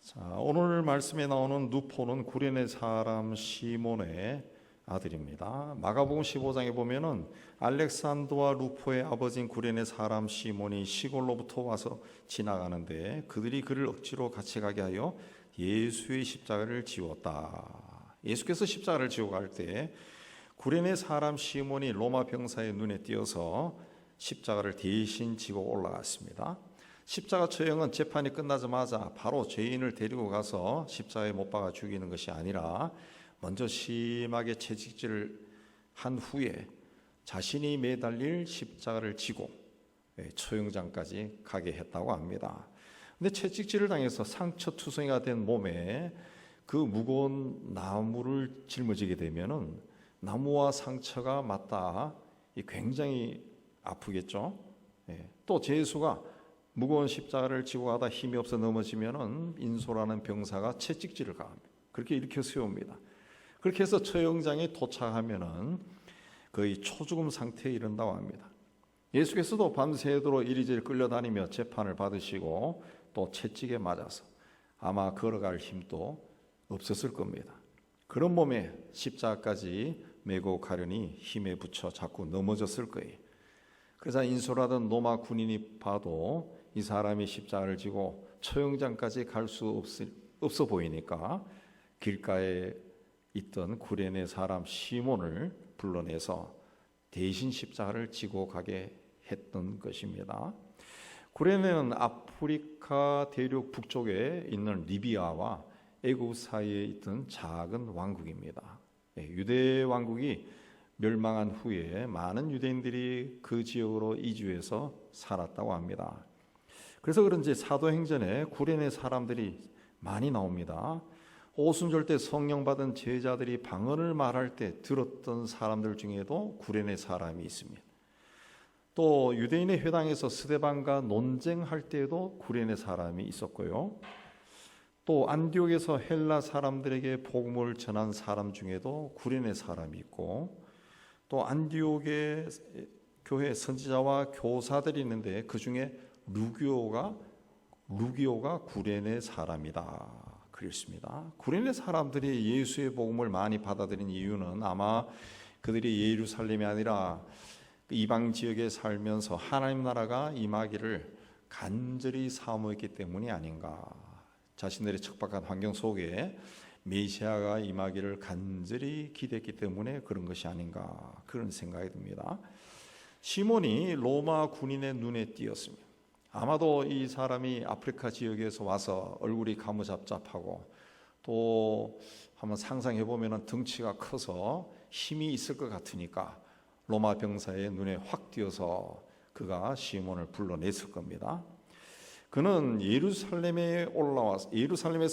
자, 오늘 말씀에 나오는 누포는 구레네 사람 시몬의 아들입니다. 마가복음 15장에 보면은 알렉산더와 루포의 아버지인 구레네 사람 시몬이 시골로부터 와서 지나가는데 그들이 그를 억지로 같이 가게 하여 예수의 십자가를 지웠다. 예수께서 십자가를 지고 갈 때 구레네 사람 시몬이 로마 병사의 눈에 띄어서 십자가를 대신 지고 올라갔습니다. 십자가 처형은 재판이 끝나자마자 바로 죄인을 데리고 가서 십자가에 못 박아 죽이는 것이 아니라 먼저 심하게 채찍질을 한 후에 자신이 매달릴 십자가를 지고 처형장까지 가게 했다고 합니다. 근데 채찍질을 당해서 상처투성이가 된 몸에 그 무거운 나무를 짊어지게 되면은 나무와 상처가 맞닿아 굉장히 아프겠죠. 또 제수가 무거운 십자가를 지고 가다 힘이 없어 넘어지면은 인소라는 병사가 채찍질을 가합니다. 그렇게 일으켜 세웁니다. 그렇게 해서 처형장에 도착하면은 거의 초죽음 상태에 이른다고 합니다. 예수께서도 밤새도록 이리저리 끌려다니며 재판을 받으시고 또 채찍에 맞아서 아마 걸어갈 힘도 없었을 겁니다. 그런 몸에 십자가까지 메고 가려니 힘에 부쳐 자꾸 넘어졌을 거예요. 그래서 인솔하던 로마 군인이 봐도 이 사람이 십자가를 지고 처형장까지 갈 수 없어 보이니까 길가에 있던 구레네 사람 시몬을 불러내서 대신 십자가를 지고 가게 했던 것입니다. 구레네는 아프리카 대륙 북쪽에 있는 리비아와 애굽 사이에 있던 작은 왕국입니다. 유대 왕국이 멸망한 후에 많은 유대인들이 그 지역으로 이주해서 살았다고 합니다. 그래서 그런지 사도행전에 구레네 사람들이 많이 나옵니다. 오순절 때 성령 받은 제자들이 방언을 말할 때 들었던 사람들 중에도 구레네 사람이 있습니다. 또 유대인의 회당에서 스데반과 논쟁할 때에도 구레네 사람이 있었고요. 또 안디옥에서 헬라 사람들에게 복음을 전한 사람 중에도 구레네 사람이 있고, 또 안디옥의 교회 선지자와 교사들이 있는데 그 중에 루기오가 구레네 사람이다 그랬습니다. 구레네 사람들이 예수의 복음을 많이 받아들인 이유는 아마 그들이 예루살렘이 아니라 이방 지역에 살면서 하나님 나라가 임하기를 간절히 사모했기 때문이 아닌가. 자신들의 척박한 환경 속에 메시아가 임하기를 간절히 기대했기 때문에 그런 것이 아닌가, 그런 생각이 듭니다. 시몬이 로마 군인의 눈에 띄었습니다. 아마도 이 사람이 아프리카 지역에서 와서 얼굴이 가무잡잡하고 또 한번 상상해 보면 덩치가 커서 힘이 있을 것 같으니까 로마 병사의 눈에 확 띄어서 그가 시몬을 불러냈을 겁니다. 그는 예루살렘에서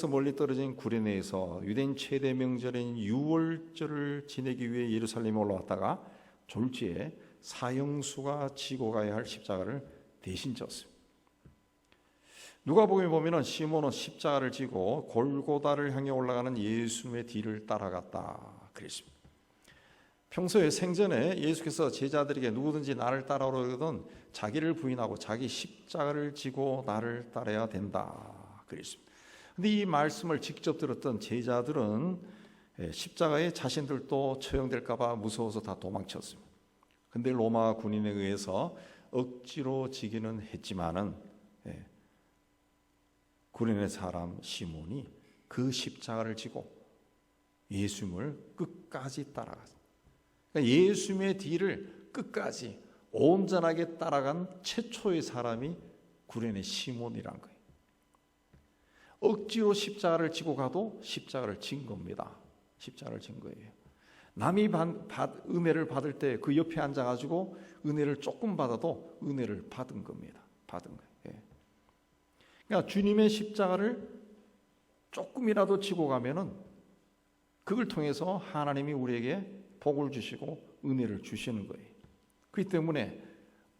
멀리 떨어진 구레네에서 유대인 최대 명절인 유월절을 지내기 위해 예루살렘에 올라왔다가 졸지에 사형수가 지고 가야 할 십자가를 대신 졌습니다. 누가복음에 보면은 시몬은 십자가를 지고 골고다를 향해 올라가는 예수님의 뒤를 따라갔다 그랬습니다. 평소에 생전에 예수께서 제자들에게 누구든지 나를 따라오거든 자기를 부인하고 자기 십자가를 지고 나를 따라야 된다 그랬습니다. 그런데 이 말씀을 직접 들었던 제자들은 십자가에 자신들도 처형될까 봐 무서워서 다 도망쳤습니다. 그런데 로마 군인에 의해서 억지로 지기는 했지만은 구레네 사람 시몬이 그 십자가를 지고 예수님을 끝까지 따라갔습니다. 그러니까 예수님의 뒤를 끝까지 온전하게 따라간 최초의 사람이 구레네 시몬이란 거예요. 억지로 십자가를 지고 가도 십자가를 진 겁니다. 십자가를 진 거예요. 남이 은혜를 받을 때 그 옆에 앉아가지고 은혜를 조금 받아도 은혜를 받은 겁니다. 받은 거예요. 그러니까 주님의 십자가를 조금이라도 지고 가면은 그걸 통해서 하나님이 우리에게 복을 주시고 은혜를 주시는 거예요. 그렇기 때문에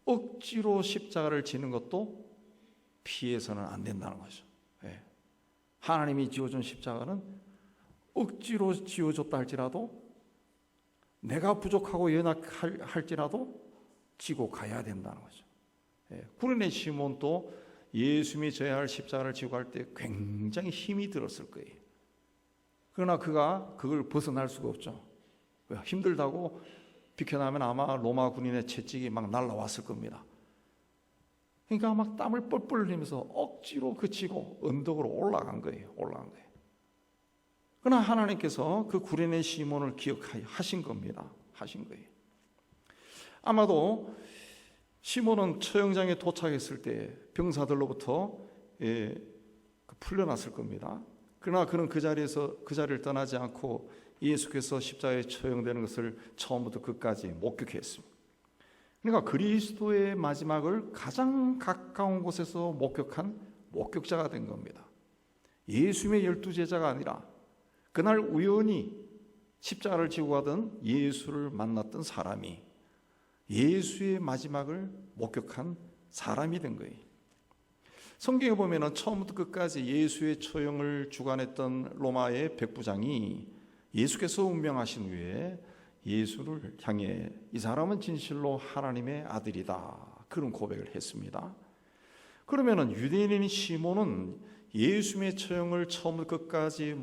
억지로 십자가를 지는 것도 피해서는 안 된다는 거죠. 하나님이 지어준 십자가는 억지로 지어줬다 할지라도 내가 부족하고 연약할지라도 지고 가야 된다는 거죠. 구레네 시몬도 예수님이 져야 할 십자가를 지고 갈 때 굉장히 힘이 들었을 거예요. 그러나 그가 그걸 벗어날 수가 없죠. 힘들다고 비켜나면 아마 로마 군인의 채찍이 막 날라왔을 겁니다. 그러니까 막 땀을 뻘뻘 흘리면서 억지로 그치고 언덕으로 올라간 거예요. 그러나 하나님께서 그 구레네 시몬을 기억하신 겁니다. 하신 거예요. 아마도 시몬은 처형장에 도착했을 때 병사들로부터 풀려났을 겁니다. 그러나 그는 그 자리를 떠나지 않고 예수께서 십자가에 처형되는 것을 처음부터 끝까지 목격했습니다. 그러니까 그리스도의 마지막을 가장 가까운 곳에서 목격한 목격자가 된 겁니다. 예수님의 12제자가 아니라 그날 우연히 십자가를 지고 가던 예수를 만났던 사람이 예수의 마지막을 목격한 사람이 된 거예요. 성경에 보면 처음부터 끝까지 예수의 처형을 주관했던 로마의 백부장이 예수께서 운명하신 후에 예수를 향해 이 사람은 진실로 하나님의 아들이다, 그런 고백을 했습니다. 그러면 유대인인 시몬은 예수님의 처형을 처음부터 끝까지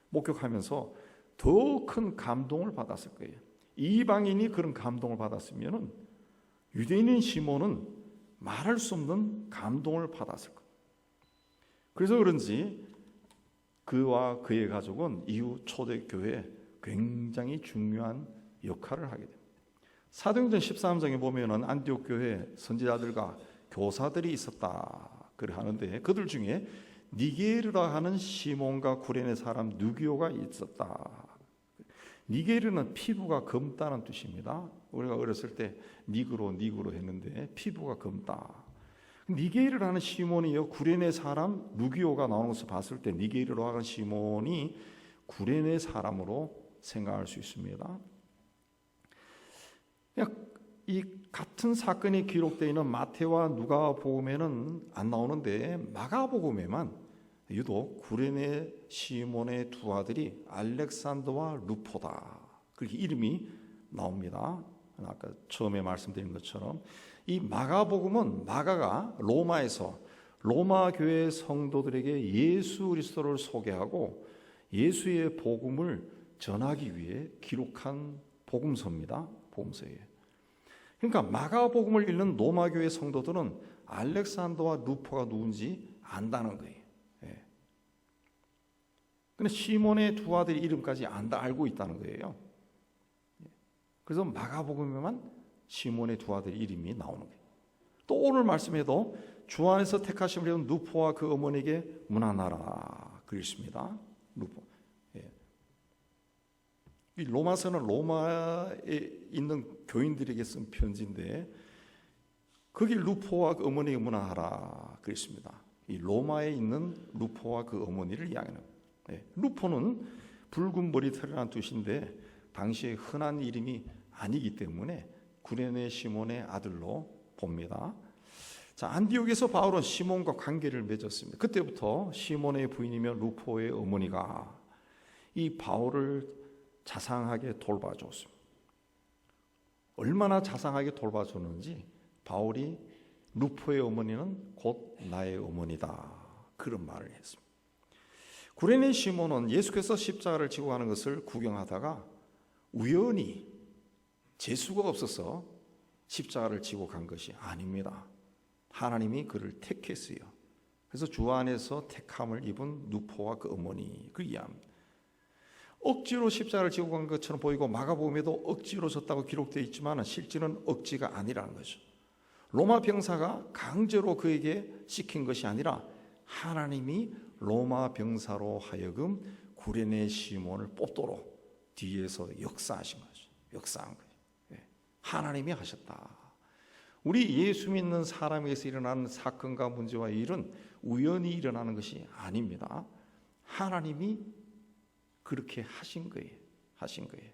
목격하면서 더 큰 감동을 받았을 거예요. 이방인이 그런 감동을 받았으면 유대인인 시몬은 말할 수 없는 감동을 받았을 거예요. 그래서 그런지 그와 그의 가족은 이후 초대교회에 굉장히 중요한 역할을 하게 됩니다. 사도행전 13장에 보면은 안디옥 교회에 선지자들과 교사들이 있었다 그래 하는데 그들 중에 니게르라 하는 시몬과 구레네 사람 누기오가 있었다. 니게르는 피부가 검다는 뜻입니다. 우리가 어렸을 때 니그로 했는데 피부가 검다. 니게르라는 시몬이요 구레네 사람 누기오가 나오는 것을 봤을 때 니게르라고 하는 시몬이 구레네 사람으로 생각할 수 있습니다. 이 같은 사건이 기록되어 있는 마태와 누가복음에는 안 나오는데 마가복음에만 유독 구레네 시몬의 두 아들이 알렉산더와 루포다 그렇게 이름이 나옵니다. 아까 처음에 말씀드린 것처럼 이 마가복음은 마가가 로마에서 로마 교회 성도들에게 예수 그리스도를 소개하고 예수의 복음을 전하기 위해 기록한 복음서입니다. 복음서예요. 그러니까 마가복음을 읽는 로마 교회 성도들은 알렉산더와 루포가 누군지 안다는 거예요. 근데 시몬의 두 아들의 이름까지 알고 있다는 거예요. 그래서 마가복음에만 시몬의 두 아들의 이름이 나오는 거예요. 또 오늘 말씀에도 주 안에서 택하심을 입은 루포와 그 어머니에게 문안하라 그랬습니다. 루포. 이 로마서는 로마에 있는 교인들에게 쓴 편지인데 거기 루포와 그 어머니에게 문안하라 그랬습니다. 이 로마에 있는 루포와 그 어머니를 이야기하는 거예요. 루포는 붉은 머리털이라는 뜻인데 당시에 흔한 이름이 아니기 때문에 구레네 시몬의 아들로 봅니다. 자, 안디옥에서 바울은 시몬과 관계를 맺었습니다. 그때부터 시몬의 부인이며 루포의 어머니가 이 바울을 자상하게 돌봐줬습니다. 얼마나 자상하게 돌봐줬는지 바울이 루포의 어머니는 곧 나의 어머니다 그런 말을 했습니다. 구레네 시몬은 예수께서 십자가를 지고 가는 것을 구경하다가 우연히 재수가 없어서 십자가를 지고 간 것이 아닙니다. 하나님이 그를 택했어요. 그래서 주 안에서 택함을 입은 루포와 그 어머니 그 이해합니다. 억지로 십자가를 지고 간 것처럼 보이고 마가복음에도 억지로 졌다고 기록되어 있지만 실제는 억지가 아니라는 거죠. 로마 병사가 강제로 그에게 시킨 것이 아니라 하나님이 로마 병사로 하여금 구레네 시몬을 뽑도록 뒤에서 역사하신 거죠. 역사한 거예요. 하나님이 하셨다. 우리 예수 믿는 사람에게서 일어나는 사건과 문제와 일은 우연히 일어나는 것이 아닙니다. 하나님이 그렇게 하신 거예요.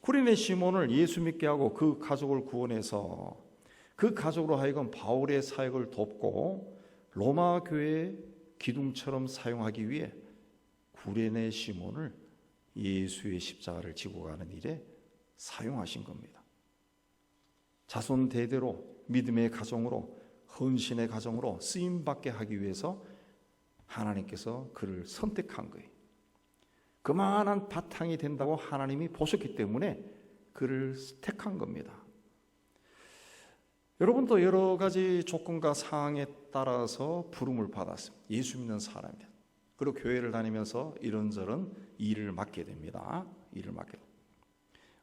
구레네 시몬을 예수 믿게 하고 그 가족을 구원해서 그 가족으로 하여금 바울의 사역을 돕고 로마 교회의 기둥처럼 사용하기 위해 구레네 시몬을 예수의 십자가를 지고 가는 일에 사용하신 겁니다. 자손 대대로 믿음의 가정으로 헌신의 가정으로 쓰임받게 하기 위해서 하나님께서 그를 선택한 거예요. 그만한 바탕이 된다고 하나님이 보셨기 때문에 그를 택한 겁니다. 여러분도 여러 가지 조건과 상황에 따라서 부름을 받았습니다. 예수 믿는 사람입니다. 그리고 교회를 다니면서 이런저런 일을 맡게 됩니다. 일을 맡게 됩니다.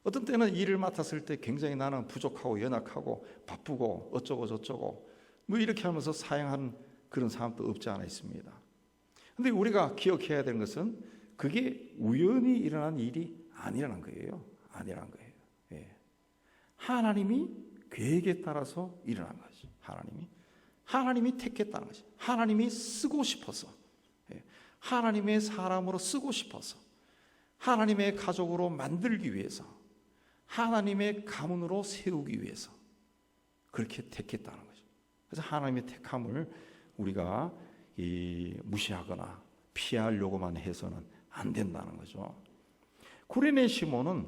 어떤 때는 일을 맡았을 때 굉장히 나는 부족하고 연약하고 바쁘고 어쩌고 저쩌고 뭐 이렇게 하면서 사양하는 그런 사람도 없지 않아 있습니다. 그런데 우리가 기억해야 되는 것은 그게 우연히 일어난 일이 아니라는 거예요. 아니라는 거예요. 예. 하나님이 계획에 따라서 일어난 거죠. 하나님이 택했다는 거죠. 하나님이 쓰고 싶어서, 예. 하나님의 사람으로 쓰고 싶어서, 하나님의 가족으로 만들기 위해서, 하나님의 가문으로 세우기 위해서 그렇게 택했다는 거죠. 그래서 하나님의 택함을 우리가 무시하거나 피하려고만 해서는 안 된다는 거죠. 구레네 시몬은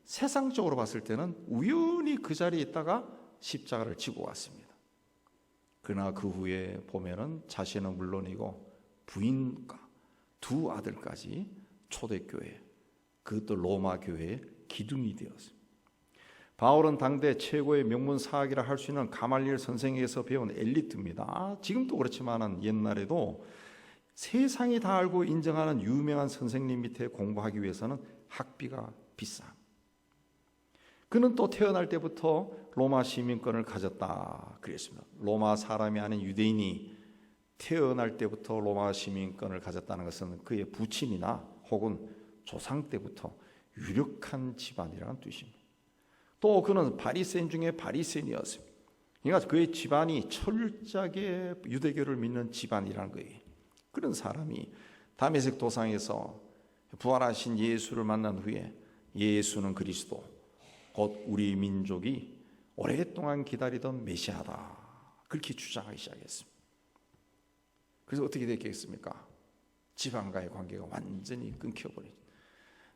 세상적으로 봤을 때는 우연히 그 자리에 있다가 십자가를 지고 왔습니다. 그러나 그 후에 보면은 자신은 물론이고 부인과 두 아들까지 초대교회, 그것도 로마 교회의 기둥이 되었습니다. 바울은 당대 최고의 명문 사학이라 할 수 있는 가말리엘 선생에게서 배운 엘리트입니다. 지금도 그렇지만은 옛날에도 세상이 다 알고 인정하는 유명한 선생님 밑에 공부하기 위해서는 학비가 비싸. 그는 또 태어날 때부터 로마 시민권을 가졌다 그랬습니다. 로마 사람이 아닌 유대인이 태어날 때부터 로마 시민권을 가졌다는 것은 그의 부친이나 혹은 조상 때부터 유력한 집안이라는 뜻입니다. 또 그는 바리새인 중에 바리새인이었습니다. 그러니까 그의 집안이 철저하게 유대교를 믿는 집안이라는 거예요. 그런 사람이 다메섹 도상에서 부활하신 예수를 만난 후에 예수는 그리스도, 곧 우리 민족이 오랫동안 기다리던 메시아다, 그렇게 주장하기 시작했습니다. 그래서 어떻게 됐겠습니까? 집안과의 관계가 완전히 끊겨버리죠.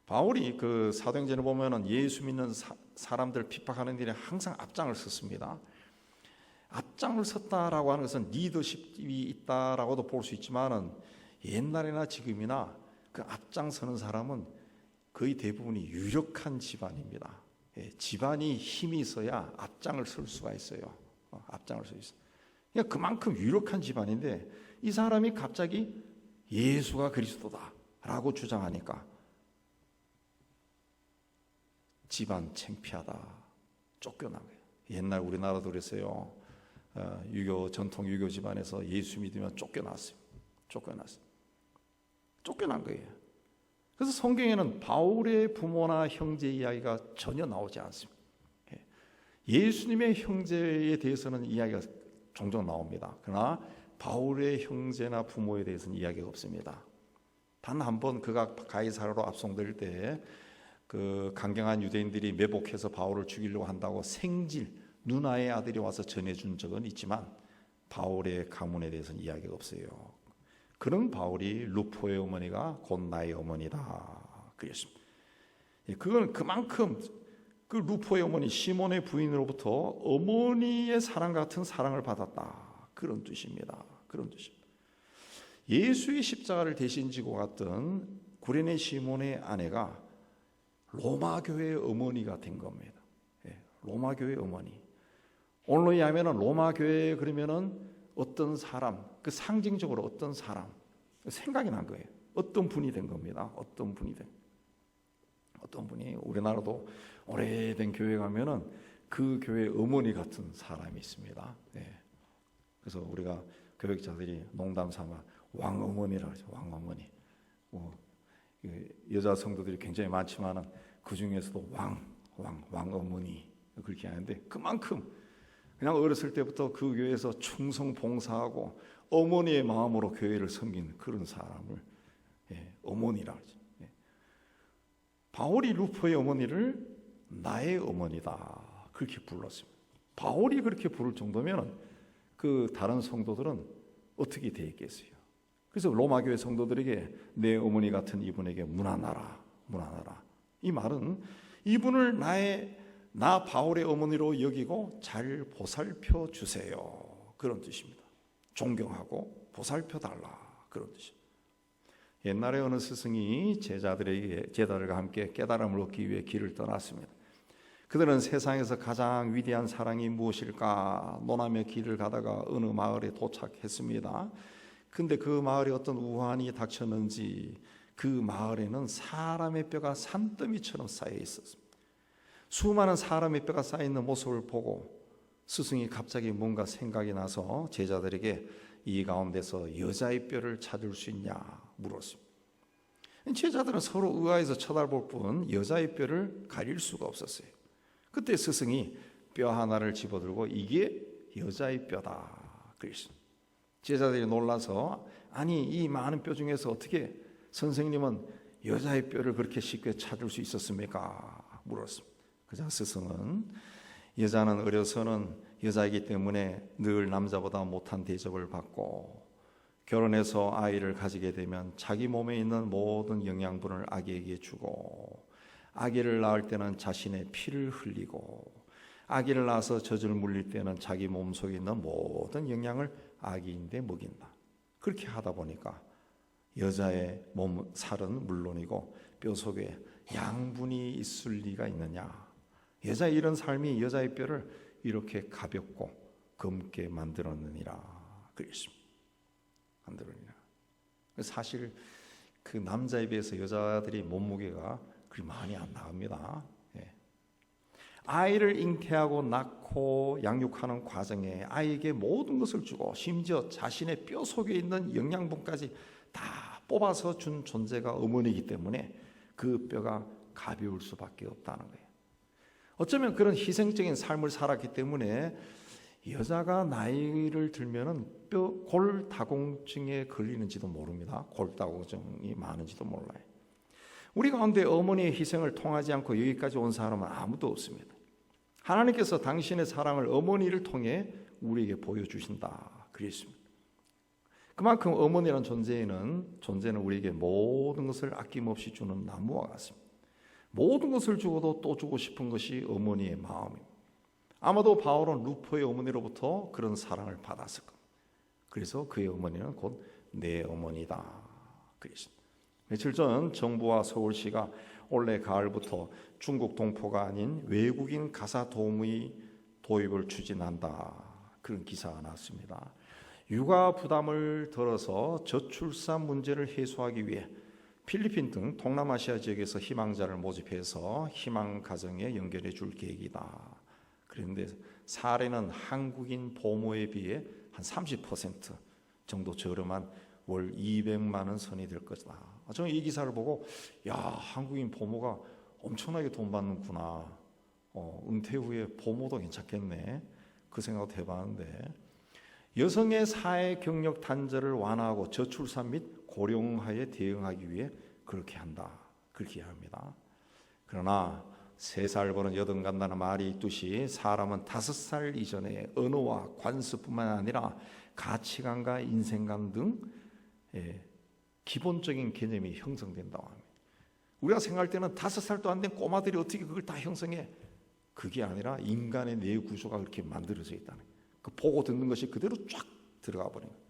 바울이 그 사도행전을 보면은 예수 믿는 사람들 핍박하는 일에 항상 앞장을 섰습니다. 앞장을 섰다라고 하는 것은 리더십이 있다라고도 볼 수 있지만은 옛날이나 지금이나 그 앞장서는 사람은 거의 대부분이 유력한 집안입니다. 예, 집안이 힘이 있어야 앞장을 설 수가 있어요. 앞장을 설 수 있어요. 그러니까 그만큼 유력한 집안인데 이 사람이 갑자기 예수가 그리스도다라고 주장하니까 집안 창피하다, 쫓겨난 거예요. 옛날 우리나라도 그랬어요. 전통 유교 집안에서 예수 믿으면 쫓겨난 거예요. 그래서 성경에는 바울의 부모나 형제 이야기가 전혀 나오지 않습니다. 예수님의 형제에 대해서는 이야기가 종종 나옵니다. 그러나 바울의 형제나 부모에 대해서는 이야기가 없습니다. 단 한 번 그가 가이사라로 압송될 때 그 강경한 유대인들이 매복해서 바울을 죽이려고 한다고 생질 누나의 아들이 와서 전해준 적은 있지만 바울의 가문에 대해서는 이야기가 없어요. 그런 바울이 루포의 어머니가 곧 나의 어머니다 그랬습니다. 그건 그만큼 그 루포의 어머니 시몬의 부인으로부터 어머니의 사랑 같은 사랑을 받았다, 그런 뜻입니다. 그런 뜻입니다. 예수의 십자가를 대신 지고 갔던 구레네 시몬의 아내가 로마 교회의 어머니가 된 겁니다. 로마 교회의 어머니. 오늘로 이야기하면 로마 교회 그러면은 어떤 사람, 그 상징적으로 어떤 사람 생각이 난 거예요. 어떤 분이 된 겁니다. 어떤 분이 우리나라도 오래된 교회 가면은 그 교회 어머니 같은 사람이 있습니다. 그래서 우리가 교육자들이 농담 삼아 왕어머니라고 하죠. 왕어머니. 여자 성도들이 굉장히 많지만은 그 중에서도 왕어머니 그렇게 하는데 그만큼 그냥 어렸을 때부터 그 교회에서 충성 봉사하고 어머니의 마음으로 교회를 섬긴 그런 사람을 어머니라고 하죠. 바울이 루포의 어머니를 나의 어머니다 그렇게 불렀습니다. 바울이 그렇게 부를 정도면 그 다른 성도들은 어떻게 되겠어요? 그래서 로마 교회 성도들에게 내 어머니 같은 이분에게 문안하라. 이 말은 이분을 나 바울의 어머니로 여기고 잘 보살펴 주세요, 그런 뜻입니다. 존경하고 보살펴달라 그런 뜻입니다. 옛날에 어느 스승이 제자들과 함께 깨달음을 얻기 위해 길을 떠났습니다. 그들은 세상에서 가장 위대한 사랑이 무엇일까 논하며 길을 가다가 어느 마을에 도착했습니다. 근데 그 마을에 어떤 우환이 닥쳤는지 그 마을에는 사람의 뼈가 산더미처럼 쌓여 있었습니다. 수많은 사람의 뼈가 쌓여 있는 모습을 보고 스승이 갑자기 뭔가 생각이 나서 제자들에게 이 가운데서 여자의 뼈를 찾을 수 있냐 물었습니다. 제자들은 서로 의아해서 쳐다볼 뿐 여자의 뼈를 가릴 수가 없었어요. 그때 스승이 뼈 하나를 집어들고 이게 여자의 뼈다 그랬습니다. 제자들이 놀라서 아니 이 많은 뼈 중에서 어떻게 선생님은 여자의 뼈를 그렇게 쉽게 찾을 수 있었습니까? 물었습니다. 그자 스승은 여자는 어려서는 여자이기 때문에 늘 남자보다 못한 대접을 받고 결혼해서 아이를 가지게 되면 자기 몸에 있는 모든 영양분을 아기에게 주고 아기를 낳을 때는 자신의 피를 흘리고 아기를 낳아서 젖을 물릴 때는 자기 몸속에 있는 모든 영양을 아기인데 먹인다. 그렇게 하다 보니까 여자의 몸 살은 물론이고 뼈 속에 양분이 있을 리가 있느냐. 여자의 이런 삶이 여자의 뼈를 이렇게 가볍고 검게 만들었느니라 그랬습니다. 만들었느니라. 사실 그 남자에 비해서 여자들이 몸무게가 그리 많이 안 나갑니다. 예. 아이를 잉태하고 낳고 양육하는 과정에 아이에게 모든 것을 주고 심지어 자신의 뼈 속에 있는 영양분까지 다 뽑아서 준 존재가 어머니이기 때문에 그 뼈가 가벼울 수밖에 없다는 거예요. 어쩌면 그런 희생적인 삶을 살았기 때문에 여자가 나이를 들면은 골다공증에 걸리는지도 모릅니다. 골다공증이 많은지도 몰라요. 우리 가운데 어머니의 희생을 통하지 않고 여기까지 온 사람은 아무도 없습니다. 하나님께서 당신의 사랑을 어머니를 통해 우리에게 보여주신다 그랬습니다. 그만큼 어머니라는 존재는 우리에게 모든 것을 아낌없이 주는 나무와 같습니다. 모든 것을 주고도 또 주고 싶은 것이 어머니의 마음입니다. 아마도 바울은 루포의 어머니로부터 그런 사랑을 받았을 겁니다. 그래서 그의 어머니는 곧 내 어머니다 그랬습니다. 며칠 전 정부와 서울시가 올해 가을부터 중국 동포가 아닌 외국인 가사 도우미 도입을 추진한다. 그런 기사가 나왔습니다. 육아 부담을 덜어서 저출산 문제를 해소하기 위해 필리핀 등 동남아시아 지역에서 희망자를 모집해서 희망 가정에 연결해 줄 계획이다. 그런데 사례는 한국인 보모에 비해 한 30% 정도 저렴한 월 200만 원 선이 될 것이다. 저는 이 기사를 보고 야 한국인 보모가 엄청나게 돈 받는구나. 은퇴 후에 보모도 괜찮겠네. 그 생각도 해봤는데 여성의 사회 경력 단절을 완화하고 저출산 및 고령화에 대응하기 위해 그렇게 한다. 그렇게 합니다. 그러나 3살 버는 여든 간다는 말이 있듯이 사람은 5살 이전에 언어와 관습뿐만 아니라 가치관과 인생관 등 기본적인 개념이 형성된다고 합니다. 우리가 생각할 때는 5살도 안 된 꼬마들이 어떻게 그걸 다 형성해? 그게 아니라 인간의 뇌 구조가 그렇게 만들어져 있다는 거예요. 그 보고 듣는 것이 그대로 쫙 들어가 버린 거예요.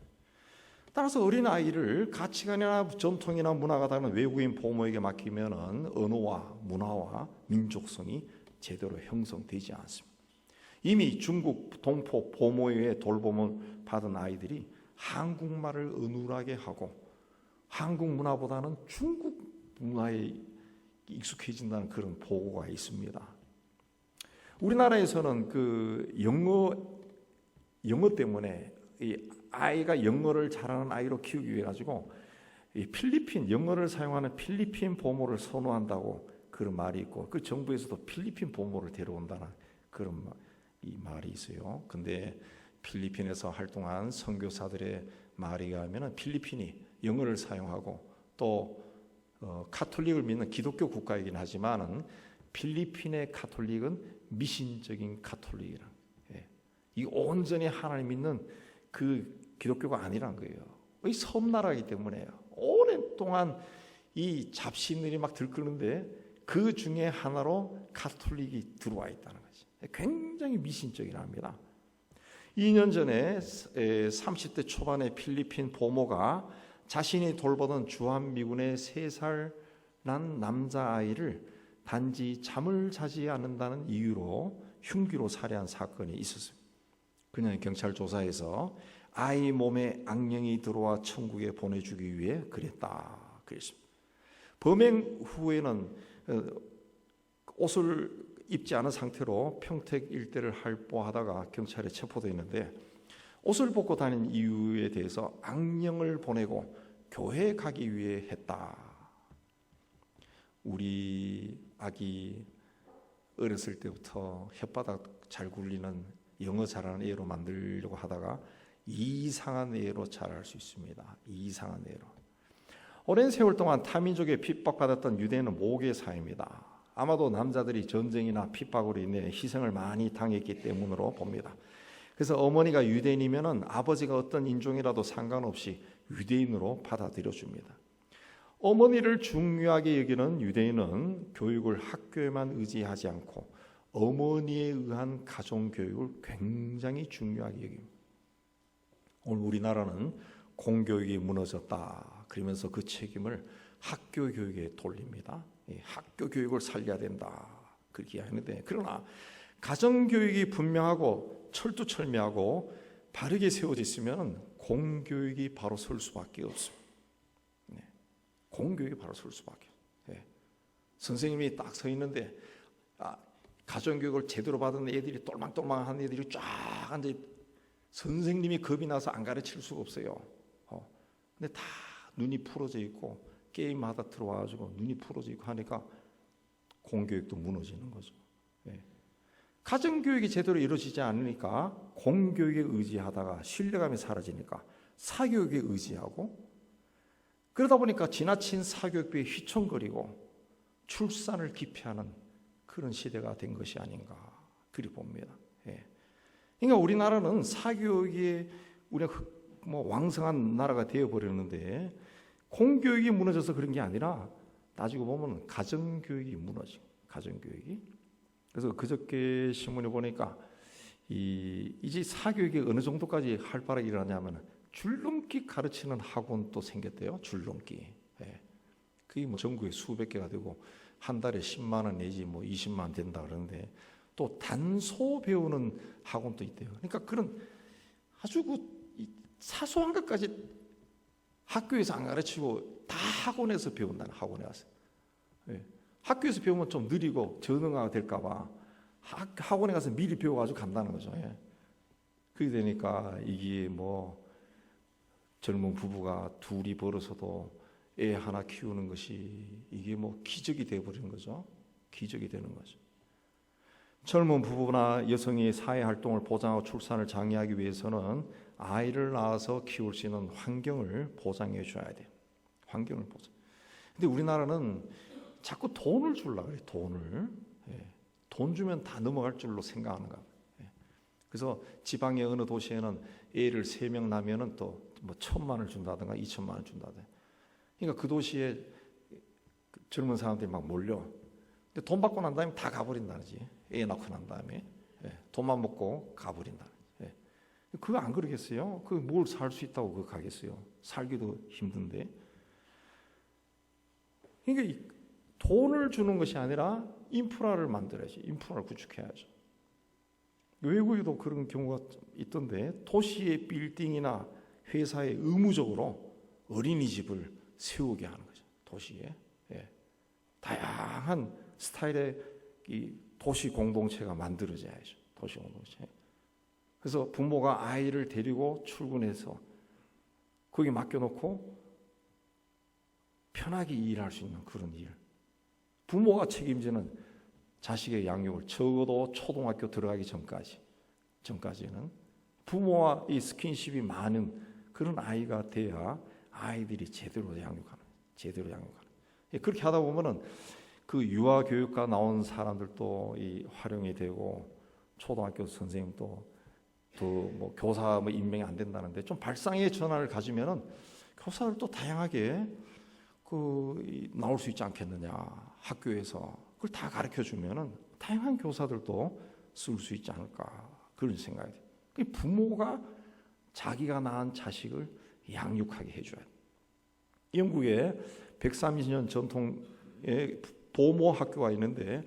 따라서 어린아이를 가치관이나 전통이나 문화가 다른 외국인 보모에게 맡기면은 언어와 문화와 민족성이 제대로 형성되지 않습니다. 이미 중국 동포 보모에 의해 돌봄을 받은 아이들이 한국말을 어눌하게 하고 한국 문화보다는 중국 문화에 익숙해진다는 그런 보고가 있습니다. 우리나라에서는 그 영어 때문에 이 아이가 영어를 잘하는 아이로 키우기 위해 가지고 이 필리핀 영어를 사용하는 필리핀 보모를 선호한다고 그런 말이 있고 그 정부에서도 필리핀 보모를 데려온다는 그런 이 말이 있어요. 근데 필리핀에서 활동한 선교사들의 말에 의하면 필리핀이 영어를 사용하고 또 카톨릭을 믿는 기독교 국가이긴 하지만은 필리핀의 카톨릭은 미신적인 카톨릭이라. 이 온전히 하나님 믿는 그 기독교가 아니란 거예요. 이 섬나라이기 때문에 오랫동안 이 잡신들이 막 들끓는데 그 중에 하나로 카톨릭이 들어와 있다는 거지. 굉장히 미신적이랍니다. 2년 전에 30대 초반의 필리핀 보모가 자신이 돌보던 주한미군의 3살 난 남자아이를 단지 잠을 자지 않는다는 이유로 흉기로 살해한 사건이 있었습니다. 그녀는 경찰 조사에서 아이 몸에 악령이 들어와 천국에 보내주기 위해 그랬다. 그랬습니다. 범행 후에는 옷을 입지 않은 상태로 평택 일대를 활보하다가 경찰에 체포되었는데 옷을 벗고 다니는 이유에 대해서 악령을 보내고 교회에 가기 위해 했다. 우리 아기 어렸을 때부터 혓바닥 잘 굴리는 영어 잘하는 애로 만들려고 하다가 이상한 애로 자랄 수 있습니다. 이상한 애로. 오랜 세월 동안 타민족에 핍박받았던 유대인은 모계사입니다. 아마도 남자들이 전쟁이나 핍박으로 인해 희생을 많이 당했기 때문으로 봅니다. 그래서 어머니가 유대인이면은 아버지가 어떤 인종이라도 상관없이 유대인으로 받아들여 줍니다. 어머니를 중요하게 여기는 유대인은 교육을 학교에만 의지하지 않고 어머니에 의한 가정교육을 굉장히 중요하게 여깁니다. 오늘 우리나라는 공교육이 무너졌다 그러면서 그 책임을 학교 교육에 돌립니다. 학교 교육을 살려야 된다 그렇게 하는데, 그러나 가정교육이 분명하고 철두철미하고 바르게 세워져 있으면 공교육이 바로 설 수밖에 없습니다. 공교육이 바로 설 수밖에. 선생님이 딱 서 있는데 가정교육을 제대로 받은 애들이 똘망똘망한 애들이 쫙 앉아, 선생님이 겁이 나서 안 가르칠 수가 없어요. 근데 다 눈이 풀어져 있고 게임하다 들어와가지고 눈이 풀어져 있고 하니까 공교육도 무너지는 거죠. 가정교육이 제대로 이루어지지 않으니까 공교육에 의지하다가 신뢰감이 사라지니까 사교육에 의지하고, 그러다 보니까 지나친 사교육비에 휘청거리고 출산을 기피하는 그런 시대가 된 것이 아닌가 그리 봅니다. 그러니까 우리나라는 사교육이 우리가 왕성한 나라가 되어버렸는데 공교육이 무너져서 그런 게 아니라 따지고 보면 가정교육이 무너진, 가정교육이. 그래서 그저께 신문에 보니까 이제 사교육이 어느 정도까지 활발하게 일어나냐면 줄넘기 가르치는 학원도 생겼대요. 줄넘기. 그게 전국에 수백 개가 되고 한 달에 10만 원 내지 20만 원 된다 그러는데, 또 단소 배우는 학원도 있대요. 그러니까 그런 아주 사소한 것까지 학교에서 안 가르치고 다 학원에서 배운다는, 학원에 와서. 학교에서 배우면 좀 느리고 전응화가 될까 봐 학원에 가서 미리 배워가지고 간다는 거죠. 그렇게 되니까 이게 젊은 부부가 둘이 벌어서도 애 하나 키우는 것이 이게 기적이 되어버리는 거죠. 기적이 되는 거죠. 젊은 부부나 여성이 사회활동을 보장하고 출산을 장려하기 위해서는 아이를 낳아서 키울 수 있는 환경을 보장해 줘야 돼요. 환경을 보장. 근데 우리나라는 자꾸 돈을 주려고 그래요. 돈을. 돈 주면 다 넘어갈 줄로 생각하는가 봐요. 그래서 지방의 어느 도시에는 애를 3명 낳으면은 또 1,000만 원을 준다든가 2,000만 원을 준다든가. 그러니까 그 도시에 젊은 사람들이 막 몰려. 근데 돈 받고 난 다음에 다 가버린다는 거지. 애 낳고 난 다음에 돈만 먹고 가버린다. 그거 안 그러겠어요? 그 뭘 살 수 있다고 그거 가겠어요? 살기도 힘든데. 그러니까 돈을 주는 것이 아니라 인프라를 만들어야지. 인프라를 구축해야죠. 외국에도 그런 경우가 있던데, 도시의 빌딩이나 회사에 의무적으로 어린이집을 세우게 하는 거죠. 도시에. 다양한 스타일의 이 도시 공동체가 만들어져야죠. 도시 공동체. 그래서 부모가 아이를 데리고 출근해서 거기 맡겨놓고 편하게 일할 수 있는 그런 일. 부모가 책임지는 자식의 양육을 적어도 초등학교 들어가기 전까지는 부모와 이 스킨십이 많은 그런 아이가 돼야 아이들이 제대로 양육하는. 그렇게 하다 보면은 그 유아 교육과 나온 사람들도 이 활용이 되고, 초등학교 선생님도 또 교사 임명이 안 된다는데 좀 발상의 전환을 가지면은 교사들도 다양하게 나올 수 있지 않겠느냐. 학교에서 그걸 다 가르쳐 주면은 다양한 교사들도 쓸 수 있지 않을까 그런 생각이 돼요. 그 부모가 자기가 낳은 자식을 양육하게 해줘야 돼. 영국에 130년 전통의 보모 학교가 있는데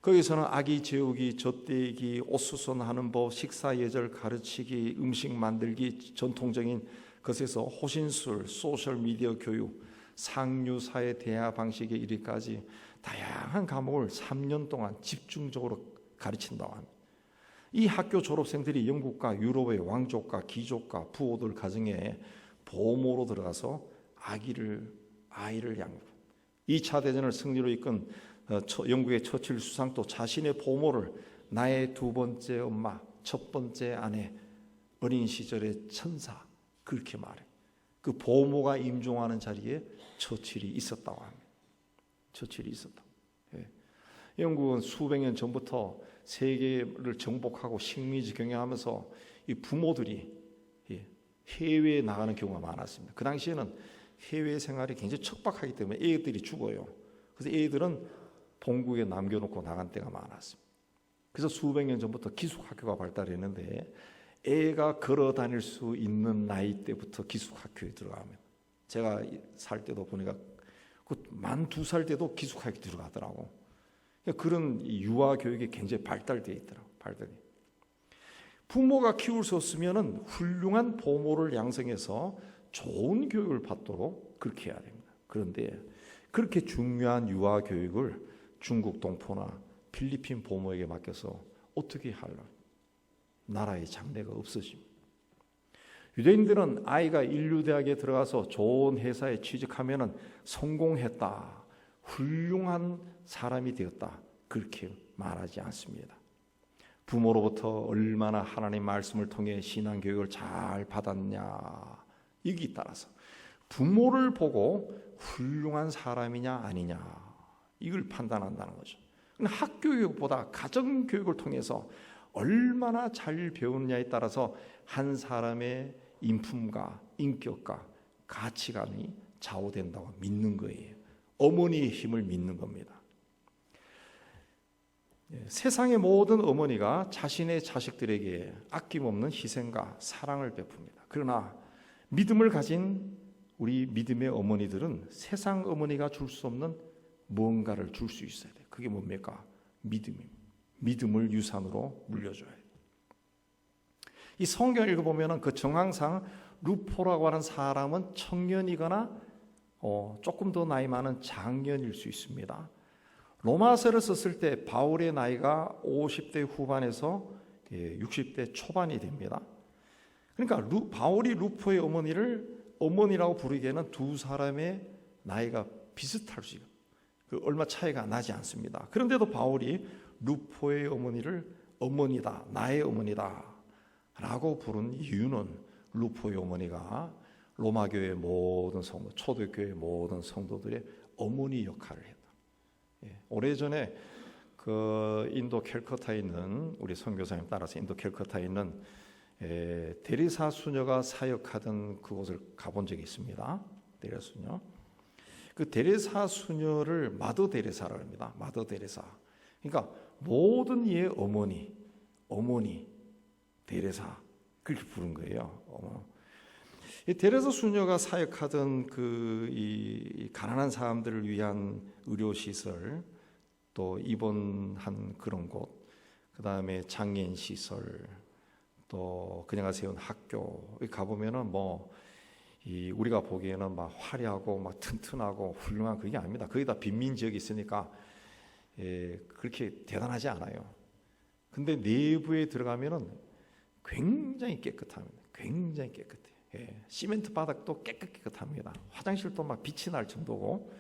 거기서는 아기 재우기, 젖대기, 옷수선하는 법, 식사 예절 가르치기, 음식 만들기, 전통적인 것에서 호신술, 소셜미디어 교육, 상류사회 대화 방식에 이르기까지 다양한 과목을 3년 동안 집중적으로 가르친다고 합니다. 이 학교 졸업생들이 영국과 유럽의 왕족과 귀족과 부호들 가정에 보모로 들어가서 아이를 양육합니다. 2차 대전을 승리로 이끈 영국의 처칠 수상도 자신의 보모를 나의 두 번째 엄마, 첫 번째 아내, 어린 시절의 천사 그렇게 말해요. 그 보모가 임종하는 자리에 처칠이 있었다고 합니다. 처칠이 있었다. 예. 영국은 수백 년 전부터 세계를 정복하고 식민지 경영하면서 이 부모들이 해외에 나가는 경우가 많았습니다. 그 당시에는 해외 생활이 굉장히 척박하기 때문에 애들이 죽어요. 그래서 애들은 본국에 남겨놓고 나간 때가 많았습니다. 그래서 수백 년 전부터 기숙학교가 발달했는데 애가 걸어 다닐 수 있는 나이 때부터 기숙학교에 들어가면 제가 살 때도 보니까 만 2살 때도 기숙학교에 들어가더라고. 그런 유아 교육이 굉장히 발달되어 있더라고. 부모가 키울 수 없으면 훌륭한 보모를 양성해서 좋은 교육을 받도록 그렇게 해야 됩니다. 그런데 그렇게 중요한 유아 교육을 중국 동포나 필리핀 보모에게 맡겨서 어떻게 하려고? 나라의 장래가 없어집니다. 유대인들은 아이가 인류대학에 들어가서 좋은 회사에 취직하면 성공했다, 훌륭한 사람이 되었다 그렇게 말하지 않습니다. 부모로부터 얼마나 하나님 말씀을 통해 신앙교육을 잘 받았냐 여기 따라서 부모를 보고 훌륭한 사람이냐 아니냐 이걸 판단한다는 거죠. 학교교육보다 가정교육을 통해서 얼마나 잘 배우느냐에 따라서 한 사람의 인품과 인격과 가치관이 좌우된다고 믿는 거예요. 어머니의 힘을 믿는 겁니다. 세상의 모든 어머니가 자신의 자식들에게 아낌없는 희생과 사랑을 베풉니다. 그러나 믿음을 가진 우리 믿음의 어머니들은 세상 어머니가 줄 수 없는 뭔가를 줄 수 있어야 돼요. 그게 뭡니까? 믿음입니다. 믿음을 유산으로 물려줘야 돼요. 이 성경을 읽어보면 그 정황상 루포라고 하는 사람은 청년이거나 조금 더 나이 많은 장년일 수 있습니다. 로마서를 썼을 때 바울의 나이가 50대 후반에서 60대 초반이 됩니다. 그러니까 바울이 루포의 어머니를 어머니라고 부르기에는 두 사람의 나이가 비슷할 수 있어요. 얼마 차이가 나지 않습니다. 그런데도 바울이 루포의 어머니를 어머니다, 나의 어머니다 라고 부른 이유는 루포의 어머니가 로마교회 모든 성도, 초대교회 모든 성도들의 어머니 역할을 했다. 오래전에 그 인도 캘커타에 있는 우리 선교사님 따라서 인도 캘커타에 있는 데레사 수녀가 사역하던 그곳을 가본 적이 있습니다. 데레사 수녀. 그 데레사 수녀를 마더 데레사라고 합니다. 마더 데레사. 그러니까 모든 이의 어머니 데레사 그렇게 부른 거예요. 이 데레사 수녀가 사역하던 이 가난한 사람들을 위한 의료 시설, 또 입원한 그런 곳, 그 다음에 장애인 시설, 또 그녀가 세운 학교 가 보면은 우리가 보기에는 막 화려하고 막 튼튼하고 훌륭한 그게 아닙니다. 거기다 빈민 지역이 있으니까 그렇게 대단하지 않아요. 근데 내부에 들어가면은 굉장히 깨끗합니다. 굉장히 깨끗해요. 시멘트 바닥도 깨끗합니다. 화장실도 막 빛이 날 정도고,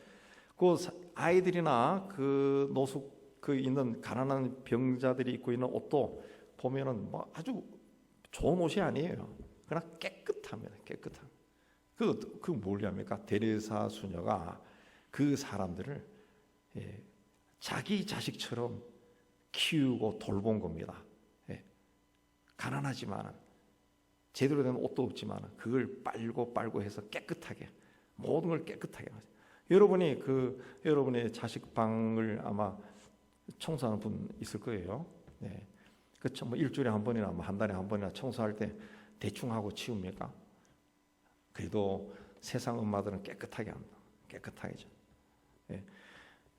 그 아이들이나 그 노숙 있는 가난한 병자들이 입고 있는 옷도 보면은 아주 좋은 옷이 아니에요. 그러나 깨끗합니다. 깨끗합니다. 그 뭐냐니까 데레사 수녀가 그 사람들을 자기 자식처럼 키우고 돌본 겁니다. 가난하지만 제대로 된 옷도 없지만 그걸 빨고 해서 깨끗하게 모든 걸 깨끗하게 하죠. 여러분이 여러분의 자식 방을 아마 청소하는 분 있을 거예요. 그렇죠? 뭐 일주일에 한 번이나 뭐 한 달에 한 번이나 청소할 때 대충 하고 치웁니까? 그래도 세상 엄마들은 깨끗하게 합니다. 깨끗하게죠. 예.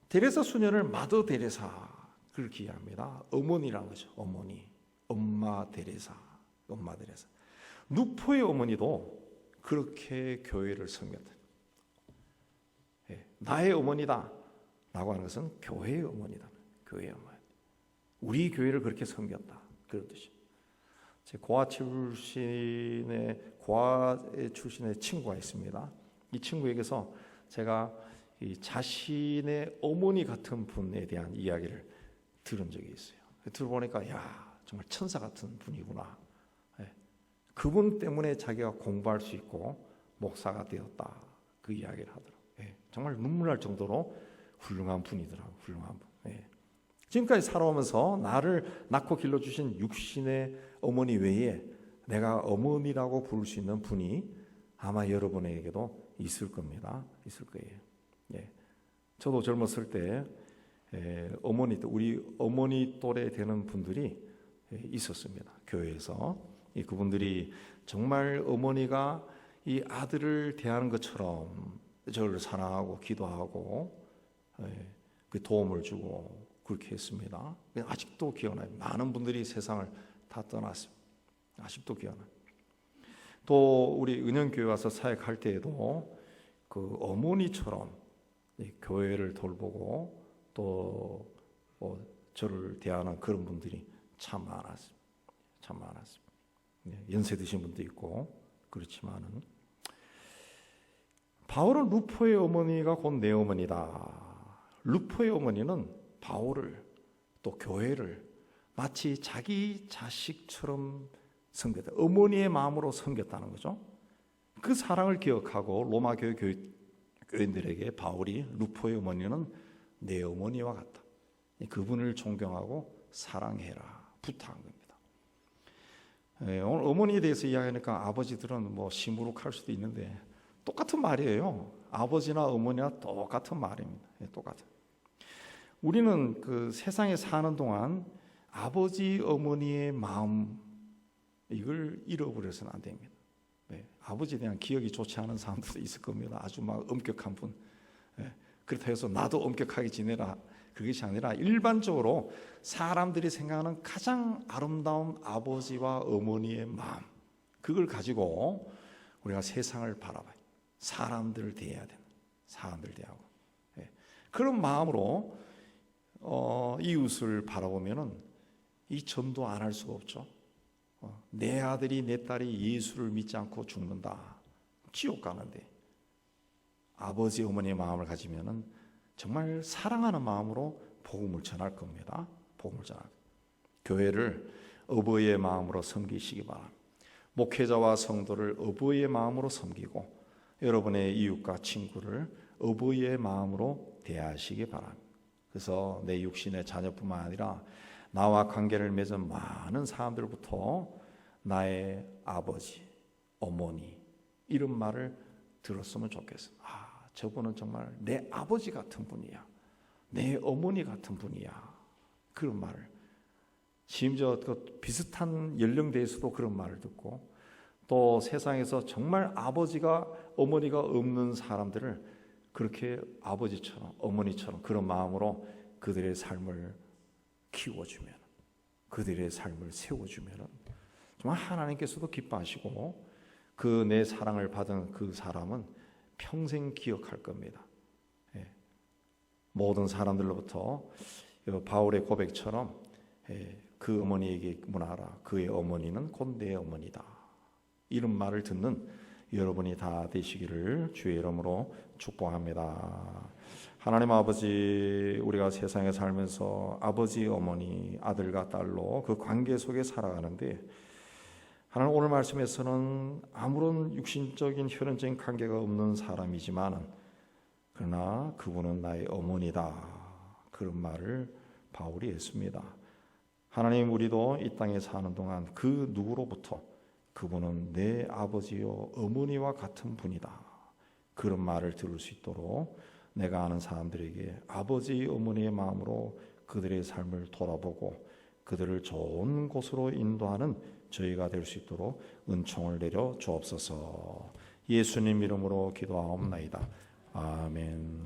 데레사 수녀를 마더 데레사 그렇게 이해합니다. 어머니라는 거죠. 어머니, 엄마 데레사, 엄마 데레사. 누포의 어머니도 그렇게 교회를 섬겼다. 예. 나의 어머니다 라고 하는 것은 교회의 어머니다. 교회의 어머니. 우리 교회를 그렇게 섬겼다. 그런 뜻이죠. 제 고아 출신의 친구가 있습니다. 이 친구에게서 제가 이 자신의 어머니 같은 분에 대한 이야기를 들은 적이 있어요. 들어보니까 야 정말 천사 같은 분이구나. 예. 그분 때문에 자기가 공부할 수 있고 목사가 되었다. 그 이야기를 하더라고요. 예. 정말 눈물 날 정도로 훌륭한 분이더라고요. 훌륭한 분. 예. 지금까지 살아오면서 나를 낳고 길러주신 육신의 어머니 외에 내가 어머니라고 부를 수 있는 분이 아마 여러분에게도 있을 겁니다. 있을 거예요. 예. 저도 젊었을 때 우리 어머니 또래 되는 분들이 있었습니다. 교회에서 그분들이 정말 어머니가 이 아들을 대하는 것처럼 저를 사랑하고 기도하고 그 도움을 주고 그렇게 했습니다. 아직도 기억나요. 많은 분들이 세상을 다 떠났습니다. 아직도 기억나요. 또 우리 은영교회 와서 사역할 때에도 그 어머니처럼 교회를 돌보고 또 저를 대하는 그런 분들이 참 많았습니다. 참 많았습니다. 연세 드신 분도 있고 그렇지만은 바울은 루포의 어머니가 곧 내 어머니다. 루포의 어머니는 바울을 또 교회를 마치 자기 자식처럼 섬겼다. 어머니의 마음으로 섬겼다는 거죠. 그 사랑을 기억하고 로마 교회 교인들에게 바울이 루포의 어머니는 내 어머니와 같다. 그분을 존경하고 사랑해라 부탁한 겁니다. 오늘 어머니에 대해서 이야기하니까 아버지들은 뭐 시무룩할 수도 있는데 똑같은 말이에요. 아버지나 어머니나 똑같은 말입니다. 똑같은. 우리는 그 세상에 사는 동안 아버지 어머니의 마음 이걸 잃어버려서는 안 됩니다. 아버지에 대한 기억이 좋지 않은 사람들도 있을 겁니다. 아주 막 엄격한 분. 그렇다 해서 나도 엄격하게 지내라. 그것이 아니라 일반적으로 사람들이 생각하는 가장 아름다운 아버지와 어머니의 마음 그걸 가지고 우리가 세상을 바라봐요. 사람들을 대해야 되는 사람들 대하고 그런 마음으로 이웃을 바라보면은 이 전도 안 할 수가 없죠. 내 아들이 내 딸이 예수를 믿지 않고 죽는다. 지옥 가는데 아버지 어머니의 마음을 가지면은 정말 사랑하는 마음으로 복음을 전할 겁니다. 복음을 전할. 교회를 어버이의 마음으로 섬기시기 바랍니다. 목회자와 성도를 어버이의 마음으로 섬기고 여러분의 이웃과 친구를 어버이의 마음으로 대하시기 바랍니다. 그래서 내 육신의 자녀뿐만 아니라 나와 관계를 맺은 많은 사람들부터 나의 아버지, 어머니 이런 말을 들었으면 좋겠어요. 저분은 정말 내 아버지 같은 분이야. 내 어머니 같은 분이야. 그런 말을. 심지어 그 비슷한 연령대에서도 그런 말을 듣고 또 세상에서 정말 아버지가 어머니가 없는 사람들을 그렇게 아버지처럼 어머니처럼 그런 마음으로 그들의 삶을 키워주면 그들의 삶을 세워주면 정말 하나님께서도 기뻐하시고 그 내 사랑을 받은 그 사람은 평생 기억할 겁니다. 모든 사람들로부터 바울의 고백처럼 그 어머니에게 문하라. 그의 어머니는 곧 내 어머니다. 이런 말을 듣는 여러분이 다 되시기를 주의 이름으로 축복합니다. 하나님 아버지, 우리가 세상에 살면서 아버지, 어머니, 아들과 딸로 그 관계 속에 살아가는데 하나님 오늘 말씀에서는 아무런 육신적인 혈연적인 관계가 없는 사람이지만 그러나 그분은 나의 어머니다. 그런 말을 바울이 했습니다. 하나님 우리도 이 땅에 사는 동안 그 누구로부터 그분은 내 아버지요 어머니와 같은 분이다. 그런 말을 들을 수 있도록 내가 아는 사람들에게 아버지 어머니의 마음으로 그들의 삶을 돌아보고 그들을 좋은 곳으로 인도하는 저희가 될 수 있도록 은총을 내려 주옵소서. 예수님 이름으로 기도하옵나이다. 아멘.